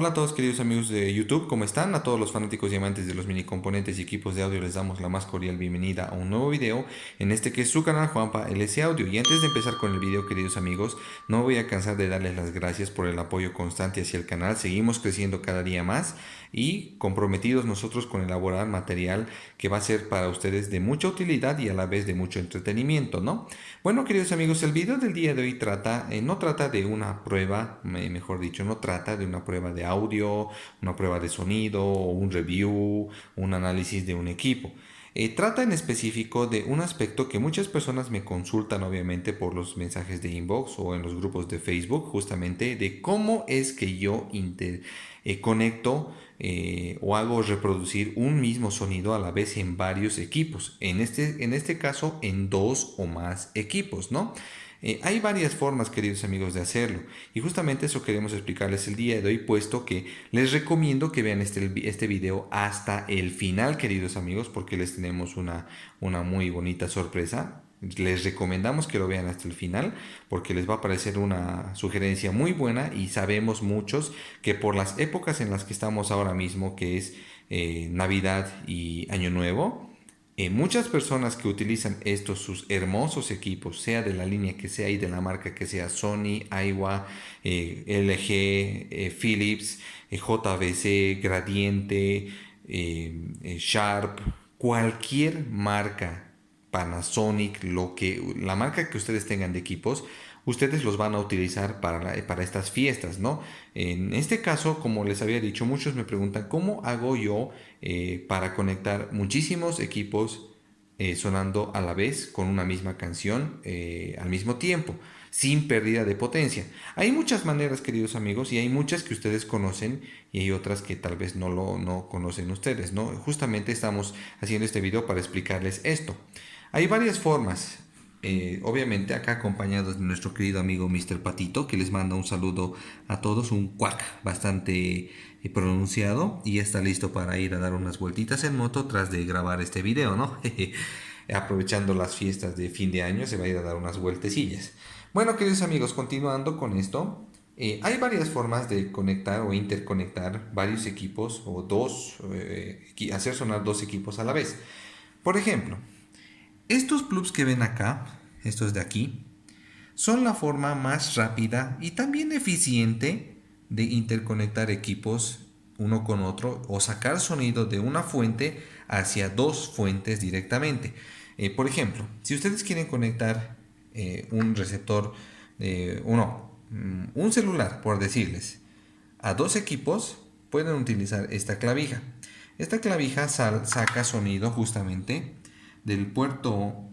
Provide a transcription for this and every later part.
Hola a todos queridos amigos de YouTube, ¿cómo están? A todos los fanáticos y amantes de los mini componentes y equipos de audio les damos la más cordial bienvenida a un nuevo video en este que es su canal Juanpa LS Audio. Y antes de empezar con el video, queridos amigos, no voy a cansar de darles las gracias por el apoyo constante hacia el canal. Seguimos creciendo cada día más y comprometidos nosotros con elaborar material que va a ser para ustedes de mucha utilidad y a la vez de mucho entretenimiento, ¿no? Bueno, queridos amigos, el video del día de hoy no trata de una prueba, mejor dicho, no trata de una prueba de audio, una prueba de sonido, o un review, un análisis de un equipo. Trata en específico de un aspecto que muchas personas me consultan obviamente por los mensajes de inbox o en los grupos de Facebook, justamente de cómo es que yo conecto o hago reproducir un mismo sonido a la vez en varios equipos. En este caso, en dos o más equipos, ¿no? Hay varias formas, queridos amigos, de hacerlo. Y justamente eso queremos explicarles el día de hoy, puesto que les recomiendo que vean este video hasta el final, queridos amigos, porque les tenemos una muy bonita sorpresa. Les recomendamos que lo vean hasta el final porque les va a parecer una sugerencia muy buena y sabemos muchos que por las épocas en las que estamos ahora mismo, que es Navidad y Año Nuevo, muchas personas que utilizan estos sus hermosos equipos, sea de la línea que sea y de la marca que sea, Sony, Aiwa, LG, Philips, JVC, Gradiente, Sharp, cualquier marca, Panasonic, la marca que ustedes tengan de equipos, ustedes los van a utilizar para estas fiestas, ¿no? En este caso, como les había dicho, muchos me preguntan cómo hago yo para conectar muchísimos equipos sonando a la vez con una misma canción al mismo tiempo, sin pérdida de potencia. Hay muchas maneras, queridos amigos, y hay muchas que ustedes conocen y hay otras que tal vez no conocen ustedes, ¿no? Justamente estamos haciendo este video para explicarles esto. Hay varias formas. Obviamente acá acompañados de nuestro querido amigo Mr. Patito, que les manda un saludo a todos, un cuac bastante pronunciado, y está listo para ir a dar unas vueltitas en moto tras de grabar este video, ¿no? Aprovechando las fiestas de fin de año se va a ir a dar unas vueltecillas. Bueno, queridos amigos, continuando con esto, hay varias formas de conectar o interconectar varios equipos o hacer sonar dos equipos a la vez. Por ejemplo, estos plugs que ven acá, estos de aquí, son la forma más rápida y también eficiente de interconectar equipos uno con otro o sacar sonido de una fuente hacia dos fuentes directamente. Por ejemplo, si ustedes quieren conectar un receptor, un celular, por decirles, a dos equipos, pueden utilizar esta clavija. Esta clavija saca sonido justamente del puerto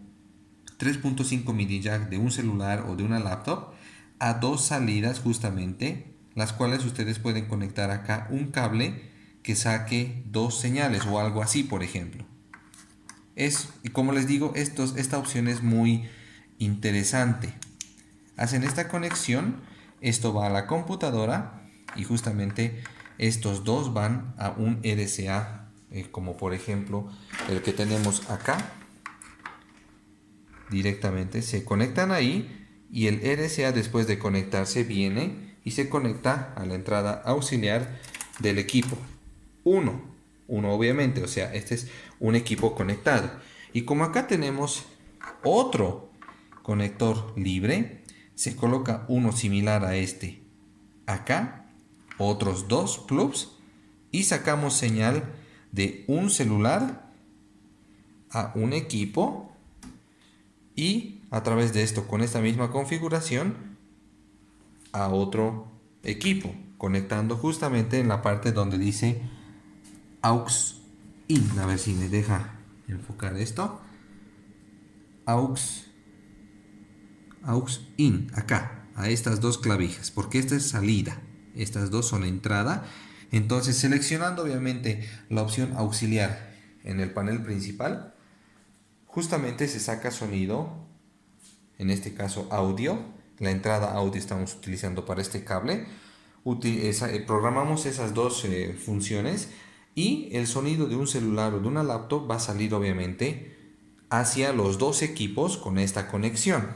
3.5 mini jack de un celular o de una laptop a dos salidas justamente, las cuales ustedes pueden conectar acá un cable que saque dos señales o algo así, por ejemplo. Y como les digo, esta opción es muy interesante. Hacen esta conexión, esto va a la computadora y justamente estos dos van a un RCA, como por ejemplo el que tenemos acá. Directamente se conectan ahí y el RCA, después de conectarse, viene y se conecta a la entrada auxiliar del equipo. Uno obviamente, o sea, este es un equipo conectado. Y como acá tenemos otro conector libre, se coloca uno similar a este acá, otros dos plugs, y sacamos señal de un celular a un equipo, y a través de esto, con esta misma configuración, a otro equipo, conectando justamente en la parte donde dice aux in. A ver si me deja enfocar esto. Aux in, acá, a estas dos clavijas, porque esta es salida, estas dos son entrada. Entonces, seleccionando obviamente la opción auxiliar en el panel principal, justamente se saca sonido, en este caso audio. La entrada audio estamos utilizando para este cable. Programamos esas dos funciones y el sonido de un celular o de una laptop va a salir obviamente hacia los dos equipos con esta conexión.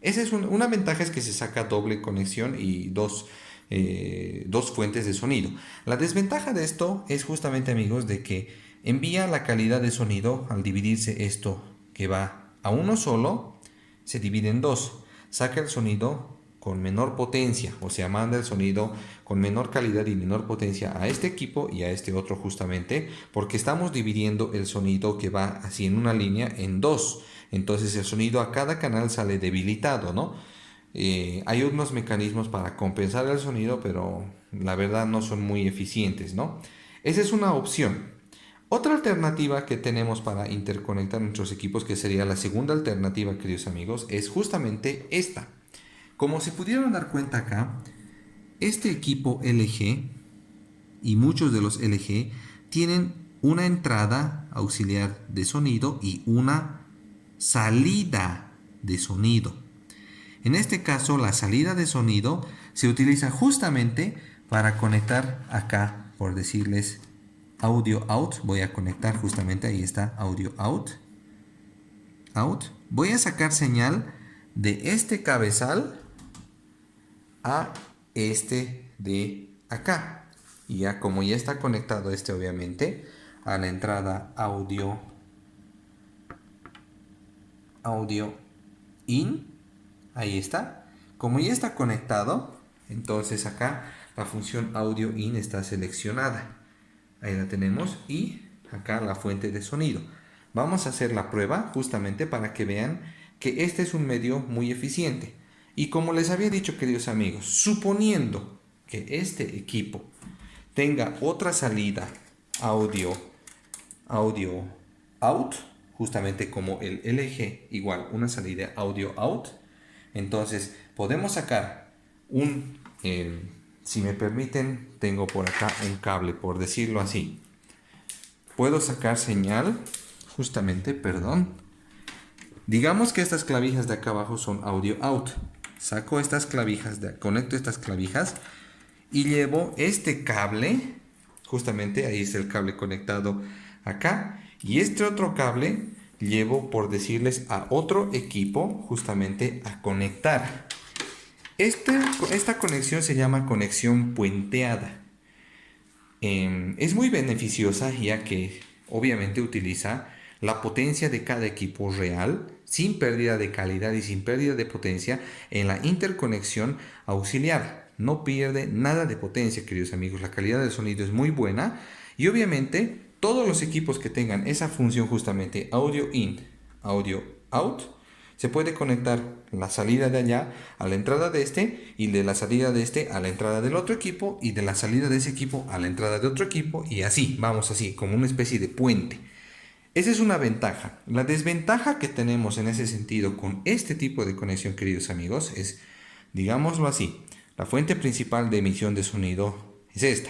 Esa es una ventaja, es que se saca doble conexión y dos dos fuentes de sonido. La desventaja de esto es justamente, amigos, de que envía la calidad de sonido al dividirse esto que va a uno solo, se divide en dos. Saca el sonido con menor potencia, o sea, manda el sonido con menor calidad y menor potencia a este equipo y a este otro, justamente porque estamos dividiendo el sonido que va así en una línea en dos. Entonces el sonido a cada canal sale debilitado, ¿no? Hay unos mecanismos para compensar el sonido, pero la verdad no son muy eficientes, ¿no? Esa es una opción. Otra alternativa que tenemos para interconectar nuestros equipos, que sería la segunda alternativa, queridos amigos, es justamente esta. Como se pudieron dar cuenta acá, este equipo LG y muchos de los LG tienen una entrada auxiliar de sonido y una salida de sonido. En este caso, la salida de sonido se utiliza justamente para conectar acá, por decirles, audio out. Voy a conectar justamente, ahí está, audio out. Voy a sacar señal de este cabezal a este de acá. Y ya como ya está conectado este, obviamente, a la entrada audio in, ahí está. Como ya está conectado, entonces acá la función audio in está seleccionada. Ahí la tenemos, y acá la fuente de sonido. Vamos a hacer la prueba justamente para que vean que este es un medio muy eficiente. Y como les había dicho, queridos amigos, suponiendo que este equipo tenga otra salida audio out, justamente como el LG, igual una salida audio out, entonces podemos sacar si me permiten, tengo por acá un cable, por decirlo así. Puedo sacar señal, justamente, perdón. Digamos que estas clavijas de acá abajo son audio out. Saco estas clavijas, conecto estas clavijas y llevo este cable, justamente ahí está el cable conectado acá. Y este otro cable llevo, por decirles, a otro equipo, justamente a conectar. Esta conexión se llama conexión puenteada. Es muy beneficiosa, ya que obviamente utiliza la potencia de cada equipo real, sin pérdida de calidad y sin pérdida de potencia en la interconexión auxiliar. No pierde nada de potencia, queridos amigos. La calidad del sonido es muy buena y obviamente todos los equipos que tengan esa función, justamente audio in, audio out, se puede conectar la salida de allá a la entrada de este, y de la salida de este a la entrada del otro equipo, y de la salida de ese equipo a la entrada de otro equipo, y así, vamos así, como una especie de puente. Esa es una ventaja. La desventaja que tenemos en ese sentido con este tipo de conexión, queridos amigos, es, digámoslo así, la fuente principal de emisión de sonido es esta.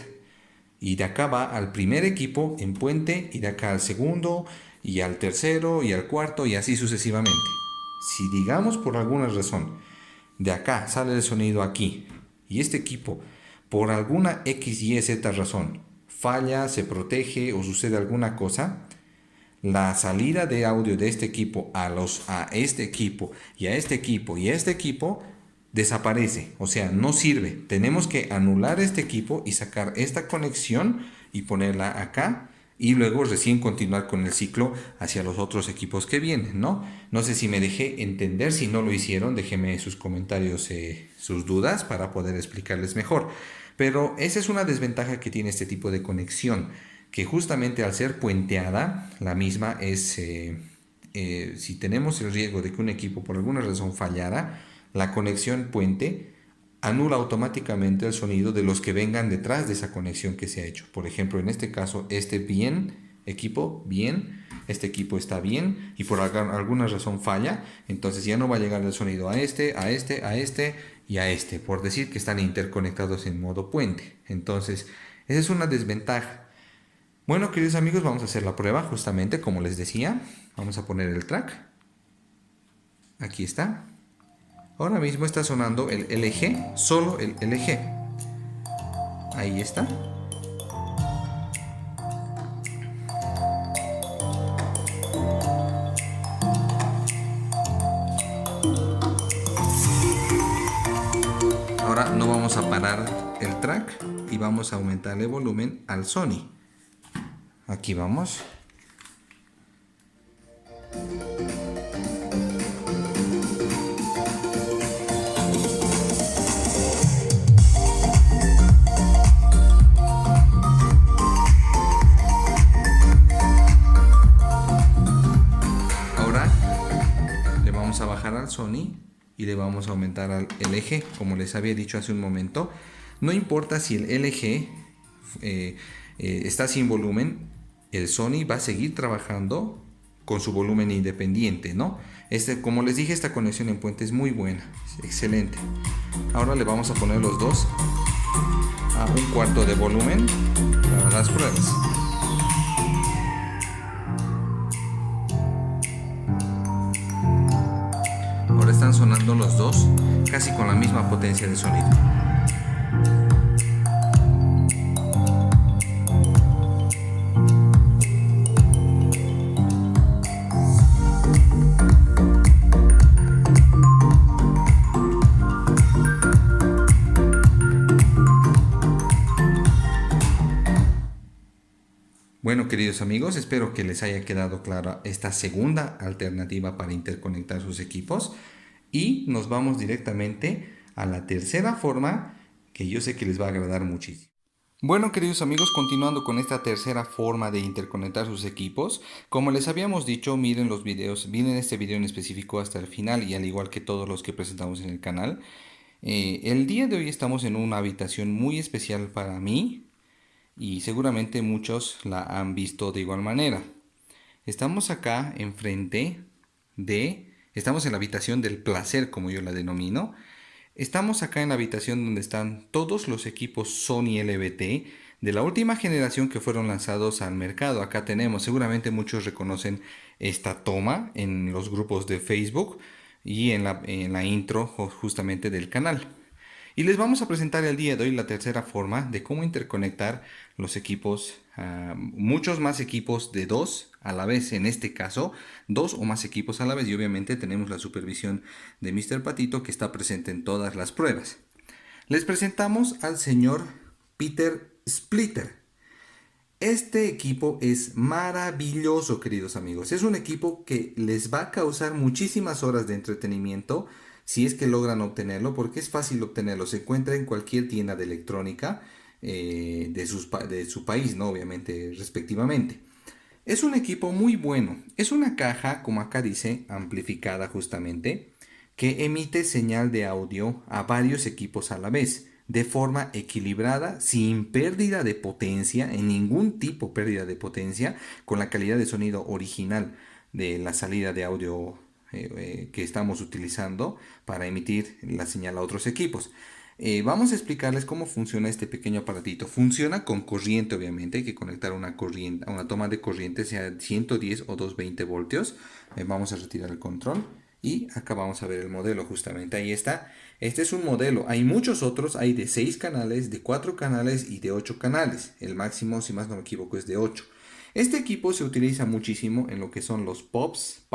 Y de acá va al primer equipo en puente, y de acá al segundo, y al tercero, y al cuarto, y así sucesivamente. Si digamos por alguna razón de acá sale el sonido aquí, y este equipo por alguna X, Y, Z razón falla, se protege o sucede alguna cosa, la salida de audio de este equipo a este equipo y a este equipo y a este equipo desaparece, o sea, no sirve. Tenemos que anular este equipo y sacar esta conexión y ponerla acá, y luego recién continuar con el ciclo hacia los otros equipos que vienen, ¿no? No sé si me dejé entender. Si no lo hicieron, déjenme sus comentarios, sus dudas, para poder explicarles mejor. Pero esa es una desventaja que tiene este tipo de conexión, que justamente al ser puenteada, la misma es, si tenemos el riesgo de que un equipo por alguna razón fallara, la conexión puente anula automáticamente el sonido de los que vengan detrás de esa conexión que se ha hecho. Por ejemplo, en este caso, este equipo está bien, y por alguna razón falla, entonces ya no va a llegar el sonido a este y a este, por decir que están interconectados en modo puente. Entonces, esa es una desventaja. Bueno, queridos amigos, vamos a hacer la prueba justamente como les decía. Vamos a poner el track. Aquí está. Ahora mismo está sonando el LG, solo el LG. Ahí está. Ahora no vamos a parar el track y vamos a aumentarle volumen al Sony. Aquí vamos. Ahora le vamos a bajar al Sony y le vamos a aumentar al LG. Como les había dicho hace un momento, no importa si el LG está sin volumen, el Sony va a seguir trabajando con su volumen independiente, ¿no? Como les dije, esta conexión en puente es muy buena, es excelente. Ahora le vamos a poner los dos a 1/4 de volumen para las pruebas. Ahora están sonando los dos casi con la misma potencia de sonido. Bueno, queridos amigos, espero que les haya quedado clara esta segunda alternativa para interconectar sus equipos y nos vamos directamente a la tercera forma que yo sé que les va a agradar muchísimo. Bueno, queridos amigos, continuando con esta tercera forma de interconectar sus equipos, como les habíamos dicho, miren los videos, miren este video en específico hasta el final y al igual que todos los que presentamos en el canal. El día de hoy estamos en una habitación muy especial para mí y seguramente muchos la han visto de igual manera. Estamos acá estamos en la habitación del placer, como yo la denomino. Estamos acá en la habitación donde están todos los equipos Sony LVT de la última generación que fueron lanzados al mercado. Acá tenemos, seguramente muchos reconocen esta toma en los grupos de Facebook y en la intro justamente del canal. Y les vamos a presentar el día de hoy la tercera forma de cómo interconectar los equipos, muchos más equipos de dos a la vez. En este caso, dos o más equipos a la vez. Y obviamente tenemos la supervisión de Mr. Patito que está presente en todas las pruebas. Les presentamos al señor Peter Splitter. Este equipo es maravilloso, queridos amigos. Es un equipo que les va a causar muchísimas horas de entretenimiento si es que logran obtenerlo, porque es fácil obtenerlo. Se encuentra en cualquier tienda de electrónica de su país, ¿no? Obviamente, respectivamente. Es un equipo muy bueno. Es una caja, como acá dice, amplificada justamente, que emite señal de audio a varios equipos a la vez, de forma equilibrada, sin pérdida de potencia, en ningún tipo pérdida de potencia, con la calidad de sonido original de la salida de audio que estamos utilizando para emitir la señal a otros equipos. Vamos a explicarles cómo funciona este pequeño aparatito. Funciona con corriente, obviamente. Hay que conectar una corriente, a una toma de corriente, sea 110 o 220 voltios. Vamos a retirar el control. Y acá vamos a ver el modelo justamente. Ahí está. Este es un modelo. Hay muchos otros. Hay de 6 canales, de 4 canales y de 8 canales. El máximo, si más no me equivoco, es de 8. Este equipo se utiliza muchísimo en lo que son los pubs,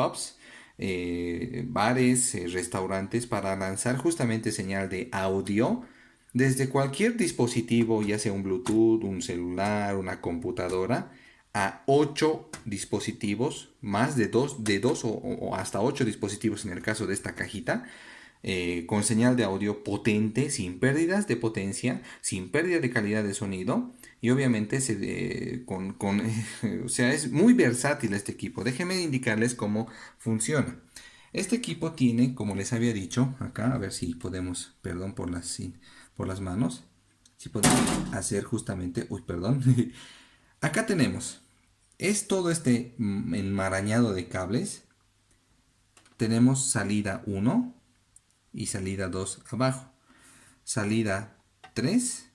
bares, restaurantes, para lanzar justamente señal de audio desde cualquier dispositivo, ya sea un Bluetooth, un celular, una computadora, a 8 dispositivos, más de 2 o hasta 8 dispositivos en el caso de esta cajita, con señal de audio potente, sin pérdidas de potencia, sin pérdida de calidad de sonido y obviamente o sea, es muy versátil este equipo. Déjenme indicarles cómo funciona. Este equipo tiene, como les había dicho, acá, a ver si podemos, perdón por las manos, si podemos hacer justamente, uy, perdón, acá tenemos, es todo este enmarañado de cables. Tenemos salida 1 y salida 2 abajo, salida 3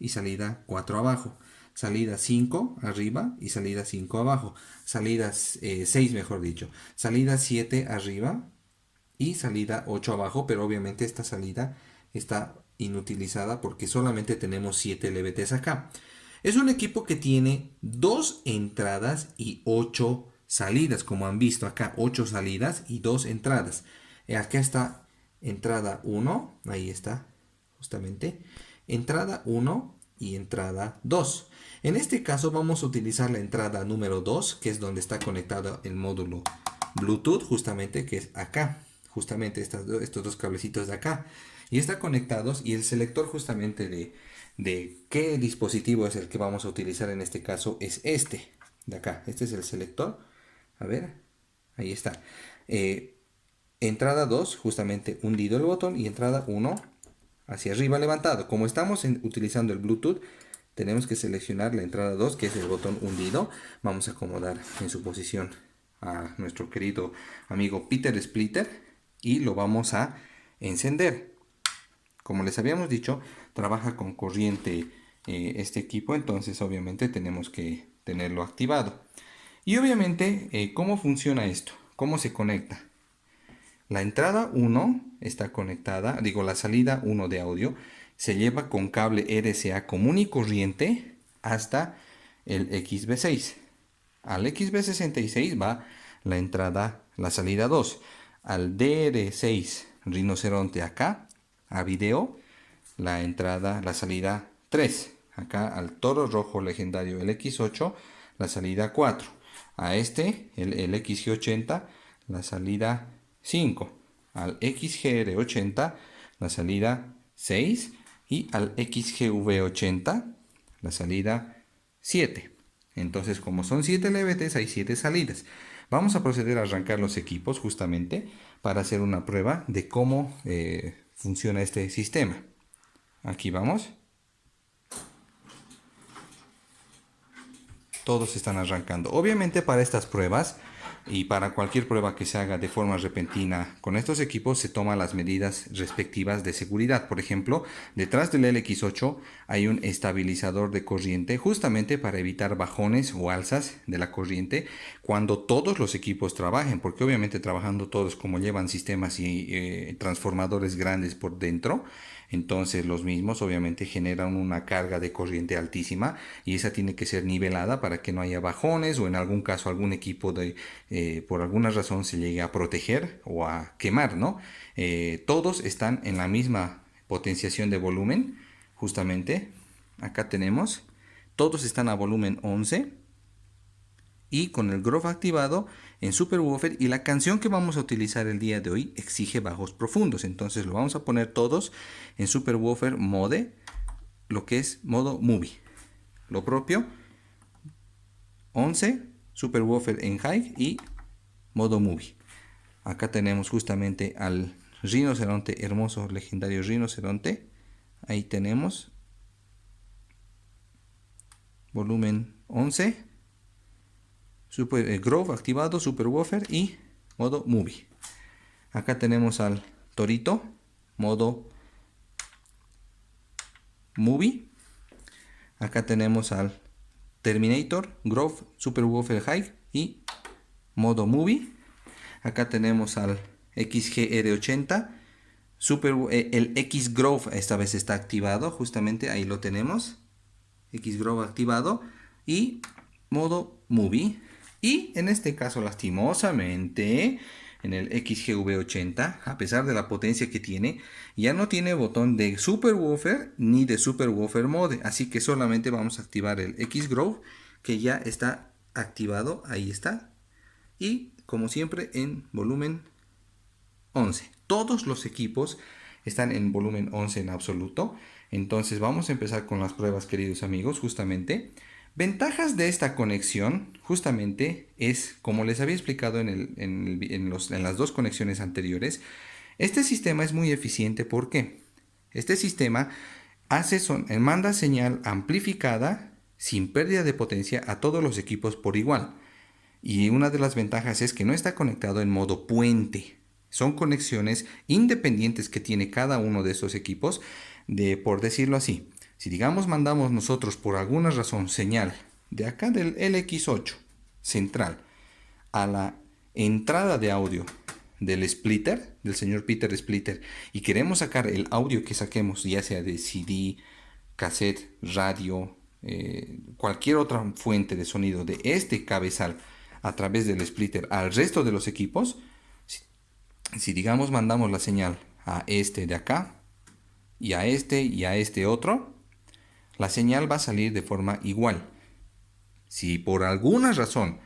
y salida 4 abajo, salida 5 arriba y salida 5 abajo, salida 6 mejor dicho, salida 7 arriba y salida 8 abajo, pero obviamente esta salida está inutilizada porque solamente tenemos 7 LVTs acá. Es un equipo que tiene 2 entradas y 8 salidas, como han visto acá, 8 salidas y 2 entradas. Acá está entrada 1, ahí está, justamente. entrada 1 y entrada 2. En este caso vamos a utilizar la entrada número 2, que es donde está conectado el módulo Bluetooth, justamente, que es acá. Justamente estos dos cablecitos de acá. Y están conectados, y el selector justamente de qué dispositivo es el que vamos a utilizar en este caso es este de acá. Este es el selector. A ver, ahí está. Entrada 2, justamente hundido el botón, y entrada 1 hacia arriba levantado. Como estamos utilizando el Bluetooth, tenemos que seleccionar la entrada 2, que es el botón hundido. Vamos a acomodar en su posición a nuestro querido amigo Peter Splitter y lo vamos a encender. Como les habíamos dicho, trabaja con corriente este equipo, entonces obviamente tenemos que tenerlo activado. Y obviamente, ¿cómo funciona esto? ¿Cómo se conecta? La entrada 1 está conectada, la salida 1 de audio se lleva con cable RCA común y corriente hasta el XB6. Al XB66 va la entrada, la salida 2. Al DR6 rinoceronte acá, a video, la entrada, la salida 3. Acá al toro rojo legendario el X8, la salida 4. A este, el XG80, la salida 5. Al XGR80, la salida 6. Y al XGV80, la salida 7. Entonces, como son 7 LVTs, hay 7 salidas. Vamos a proceder a arrancar los equipos justamente para hacer una prueba de cómo funciona este sistema. Aquí vamos. Todos están arrancando. Obviamente para estas pruebas y para cualquier prueba que se haga de forma repentina con estos equipos se toman las medidas respectivas de seguridad. Por ejemplo, detrás del LX8 hay un estabilizador de corriente justamente para evitar bajones o alzas de la corriente cuando todos los equipos trabajen, porque obviamente trabajando todos como llevan sistemas y transformadores grandes por dentro, entonces los mismos obviamente generan una carga de corriente altísima y esa tiene que ser nivelada para que no haya bajones o en algún caso algún equipo por alguna razón se llegue a proteger o a quemar, ¿no? Todos están en la misma potenciación de volumen, justamente. Acá tenemos, todos están a volumen 11 y con el Grove activado en Superwoofer, y la canción que vamos a utilizar el día de hoy exige bajos profundos, entonces lo vamos a poner todos en Superwoofer Mode, lo que es modo Movie. Lo propio 11, Superwoofer en High y modo Movie. Acá tenemos justamente al rinoceronte, hermoso legendario rinoceronte. Ahí tenemos volumen 11, Grove activado, Superwoofer y modo Movie. Acá tenemos al torito, modo Movie. Acá tenemos al Terminator, Grove, Superwoofer High y modo Movie. Acá tenemos al XGR80, el X Grove esta vez está activado, justamente ahí lo tenemos. X Grove activado y modo Movie. Y en este caso, lastimosamente, en el XGV80, a pesar de la potencia que tiene, ya no tiene botón de Superwoofer ni de Superwoofer Mode. Así que solamente vamos a activar el X Grove, que ya está activado. Ahí está. Y como siempre en volumen 11. Todos los equipos están en volumen 11 en absoluto. Entonces vamos a empezar con las pruebas, queridos amigos, justamente. Ventajas de esta conexión justamente es, como les había explicado en las dos conexiones anteriores, este sistema es muy eficiente. ¿Por qué? Este sistema manda señal amplificada sin pérdida de potencia a todos los equipos por igual. Y una de las ventajas es que no está conectado en modo puente. Son conexiones independientes que tiene cada uno de estos equipos, por decirlo así. Si digamos mandamos nosotros por alguna razón señal de acá del LX8 central a la entrada de audio del splitter, del señor Peter Splitter, y queremos sacar el audio que saquemos, ya sea de CD, cassette, radio, cualquier otra fuente de sonido de este cabezal a través del splitter al resto de los equipos, si digamos mandamos la señal a este de acá, y a este otro, la señal va a salir de forma igual. Si por alguna razón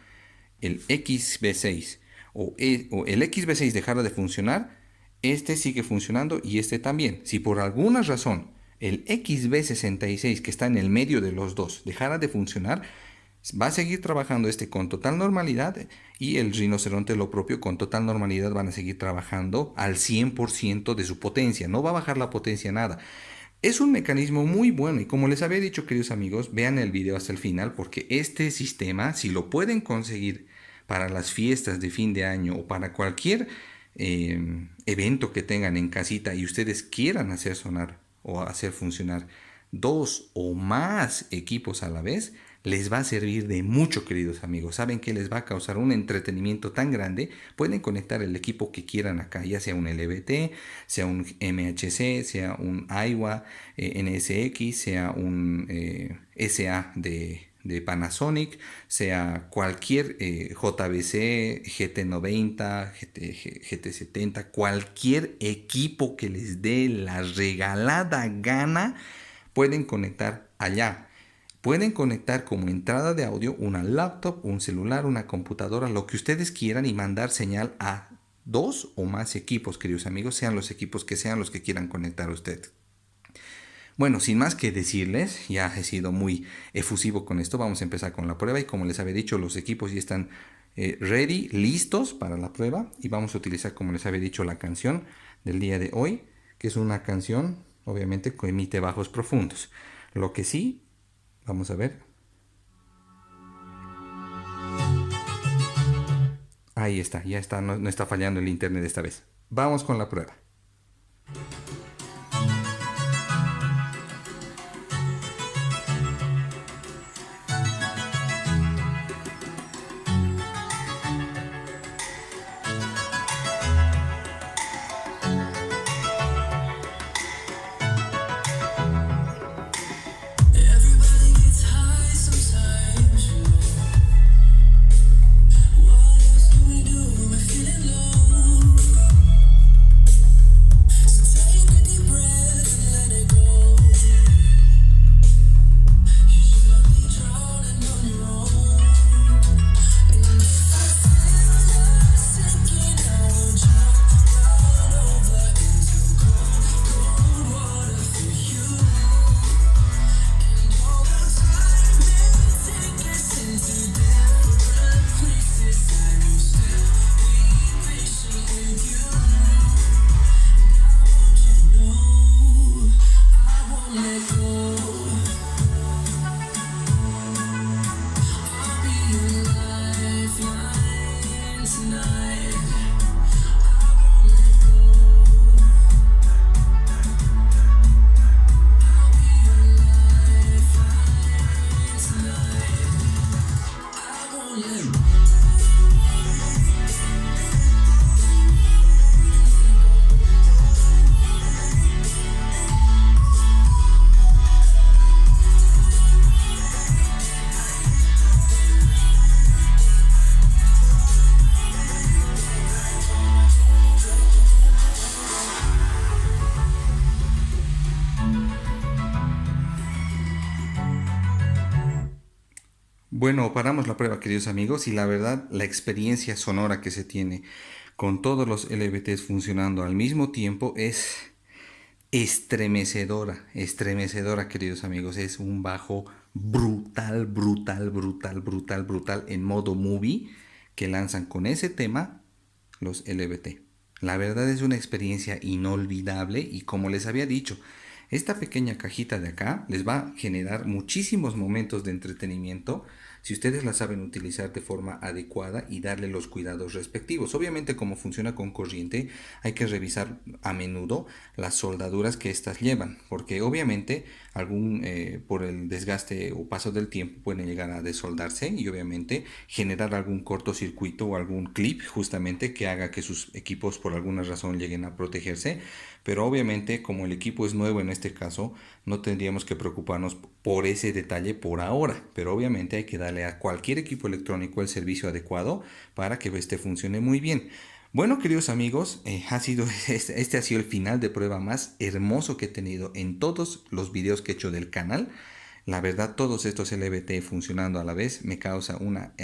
el XB6 o el XB6 dejara de funcionar, este sigue funcionando y este también. Si por alguna razón el XB66 que está en el medio de los dos dejara de funcionar, va a seguir trabajando este con total normalidad y el rinoceronte lo propio con total normalidad van a seguir trabajando al 100% de su potencia. No va a bajar la potencia nada. Es un mecanismo muy bueno y como les había dicho, queridos amigos, vean el video hasta el final porque este sistema, si lo pueden conseguir para las fiestas de fin de año o para cualquier evento que tengan en casita y ustedes quieran hacer sonar o hacer funcionar dos o más equipos a la vez, les va a servir de mucho, queridos amigos. Saben que les va a causar un entretenimiento tan grande. Pueden conectar el equipo que quieran acá, ya sea un LVT, sea un MHC, sea un Aiwa NSX, sea un SA de Panasonic, sea cualquier JBC, GT90, GT70, cualquier equipo que les dé la regalada gana, pueden conectar allá. Pueden conectar como entrada de audio una laptop, un celular, una computadora, lo que ustedes quieran y mandar señal a dos o más equipos, queridos amigos, sean los equipos que sean los que quieran conectar usted. Bueno, sin más que decirles, ya he sido muy efusivo con esto, vamos a empezar con la prueba y como les había dicho, los equipos ya están ready, listos para la prueba y vamos a utilizar, como les había dicho, la canción del día de hoy, que es una canción, obviamente, que emite bajos profundos. Lo que sí, vamos a ver. Ahí está, ya está, no está fallando el internet esta vez. Vamos con la prueba. Bueno, paramos la prueba, queridos amigos, y la verdad, la experiencia sonora que se tiene con todos los LVTs funcionando al mismo tiempo es estremecedora, estremecedora, queridos amigos. Es un bajo brutal, brutal, brutal, brutal, brutal en modo movie que lanzan con ese tema los LVT. La verdad es una experiencia inolvidable y como les había dicho, esta pequeña cajita de acá les va a generar muchísimos momentos de entretenimiento si ustedes la saben utilizar de forma adecuada y darle los cuidados respectivos. Obviamente, como funciona con corriente, hay que revisar a menudo las soldaduras que éstas llevan, porque obviamente por el desgaste o paso del tiempo pueden llegar a desoldarse y obviamente generar algún cortocircuito o algún clip justamente que haga que sus equipos por alguna razón lleguen a protegerse. Pero obviamente, como el equipo es nuevo en este caso, no tendríamos que preocuparnos por ese detalle por ahora. Pero obviamente hay que darle a cualquier equipo electrónico el servicio adecuado para que este funcione muy bien. Bueno, queridos amigos, este ha sido el final de prueba más hermoso que he tenido en todos los videos que he hecho del canal. La verdad, todos estos LBT funcionando a la vez me causa una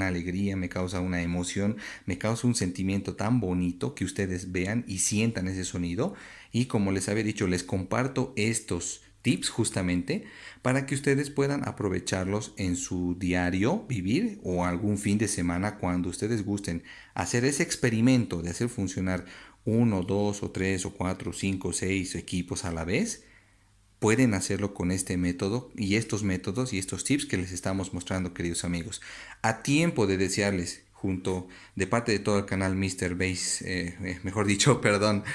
alegría, me causa una emoción, me causa un sentimiento tan bonito que ustedes vean y sientan ese sonido. Y como les había dicho, les comparto estos tips justamente para que ustedes puedan aprovecharlos en su diario vivir o algún fin de semana cuando ustedes gusten hacer ese experimento de hacer funcionar uno, dos o tres o cuatro, cinco, seis equipos a la vez. Pueden hacerlo con este método y estos métodos y estos tips que les estamos mostrando, queridos amigos. A tiempo de desearles, junto de parte de todo el canal Mr. Base, mejor dicho, perdón,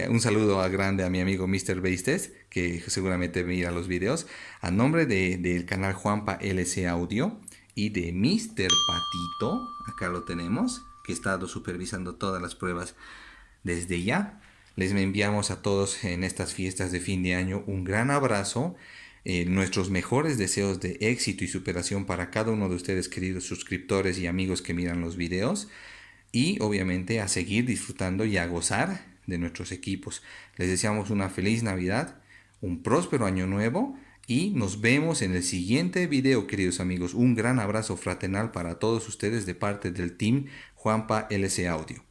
un saludo grande a mi amigo Mr. Base Test, que seguramente mira los videos, a nombre del canal Juanpa LC Audio y de Mr. Patito, acá lo tenemos, que ha estado supervisando todas las pruebas desde ya. Les enviamos a todos en estas fiestas de fin de año un gran abrazo, nuestros mejores deseos de éxito y superación para cada uno de ustedes, queridos suscriptores y amigos que miran los videos, y obviamente a seguir disfrutando y a gozar de nuestros equipos. Les deseamos una feliz Navidad, un próspero año nuevo y nos vemos en el siguiente video, queridos amigos. Un gran abrazo fraternal para todos ustedes de parte del team Juanpa LC Audio.